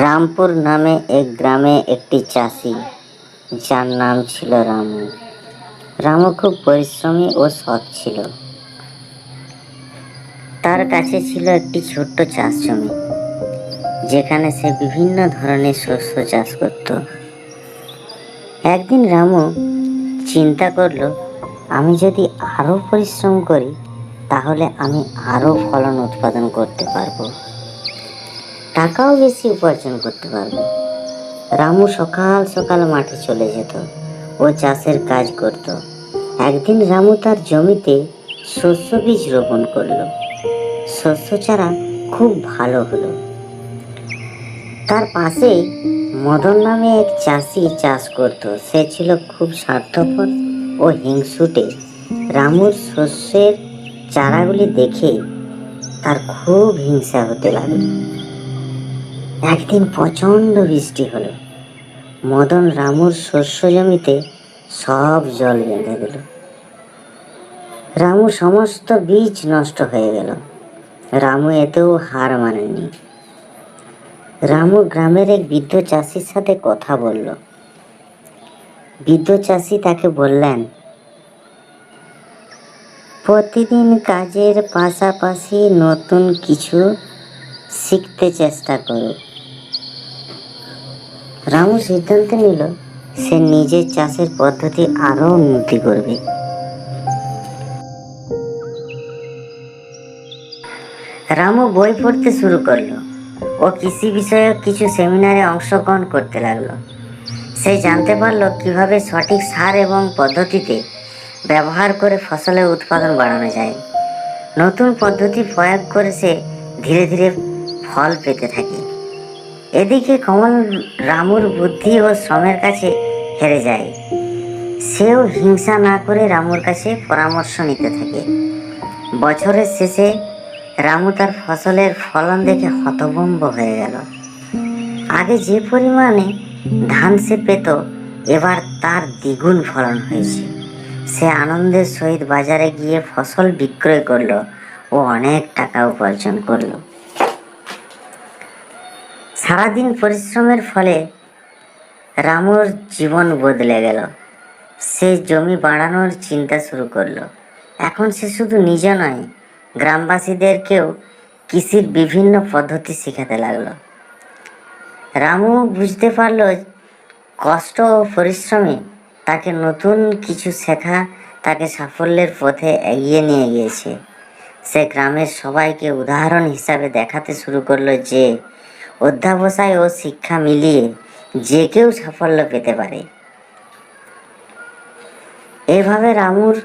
রামপুর নামে এক গ্রামে একটি চাষি, যার নাম ছিল রামু। রামু খুব পরিশ্রমী ও সৎ ছিল। তার কাছে ছিল একটি ছোট্ট চাষ জমি, যেখানে সে বিভিন্ন ধরনের শস্য চাষ করত। একদিন রামু চিন্তা করলো, আমি যদি আরো পরিশ্রম করি তাহলে আমি আরো ফলন উৎপাদন করতে পারবো, টাকাও বেশি উপার্জন করতে পারবো। রামু সকাল সকাল মাঠে চলে যেত ও চাষের কাজ করত। একদিন রামু তার জমিতে শস্য বীজ রোপণ করলো। শস্য চারা খুব ভালো হলো। তার পাশেই মদন নামে এক চাষি চাষ করত। সে ছিল খুব স্বার্থপর ও হিংসুটে। রামুর শস্যের চারাগুলি দেখে তার খুব হিংসা হতে লাগলো। একদিন প্রচন্ড বৃষ্টি হলো। মদন রামুর শস্য জমিতে সব জল বেঁধে দিল। রামু সমস্ত বীজ নষ্ট হয়ে গেল। রামু এতেও হার মানেনি। রামু গ্রামের এক বৃদ্ধ চাষির সাথে কথা বলল। বৃদ্ধ চাষি তাকে বললেন, প্রতিদিন কাজের পাশাপাশি নতুন কিছু শিখতে চেষ্টা করো। রামু সিদ্ধান্ত নিল সে নিজের চাষের পদ্ধতি আরো উন্নতি করবে। রামু বই পড়তে শুরু করলো ও কৃষি বিষয়ক কিছু সেমিনারে অংশগ্রহণ করতে লাগলো। সে জানতে পারলো কিভাবে সঠিক সার এবং পদ্ধতিতে ব্যবহার করে ফসলের উৎপাদন বাড়ানো যায়। নতুন পদ্ধতি প্রয়োগ করে সে ধীরে ধীরে ফল পেতে থাকে। এদিকে কমল রামুর বুদ্ধি ও শ্রমের কাছে হেরে যায়। সেও হিংসা না করে রামুর কাছে পরামর্শ নিতে থাকে। বছরের শেষে রামু তার ফসলের ফলন দেখে হতভম্ব হয়ে গেল। আগে যে পরিমাণে ধান সে পেত, এবার তার দ্বিগুণ ফলন হয়েছে। সে আনন্দের সহিত বাজারে গিয়ে ফসল বিক্রয় করলো ও অনেক টাকা উপার্জন করলো। সারাদিন পরিশ্রমের ফলে রামুর জীবন বদলে গেল। সে জমি বাড়ানোর চিন্তা শুরু করলো। এখন সে শুধু নিজে নয়, গ্রামবাসীদেরকেও কৃষির বিভিন্ন পদ্ধতি শেখাতে লাগলো। রামু বুঝতে পারলো কষ্ট ও পরিশ্রমে তাকে নতুন কিছু শেখা তাকে সাফল্যের পথে এগিয়ে নিয়ে গিয়েছে। সে গ্রামের সবাইকে উদাহরণ হিসাবে দেখাতে শুরু করলো যে অধ্যবসায় ও শিক্ষা মিলিয়ে যে কেউ সাফল্য পেতে পারে। এভাবে রামুর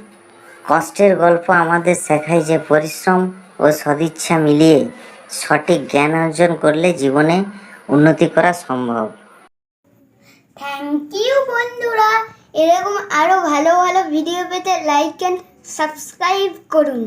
কষ্টের গল্প আমাদের শেখায় যে পরিশ্রম ও সদিচ্ছা মিলিয়ে সঠিক জ্ঞান অর্জন করলে জীবনে উন্নতি করা সম্ভব। থ্যাংক ইউ বন্ধুরা, এরকম আরো ভালো ভালো ভিডিও পেতে লাইক এন্ড সাবস্ক্রাইব করুন।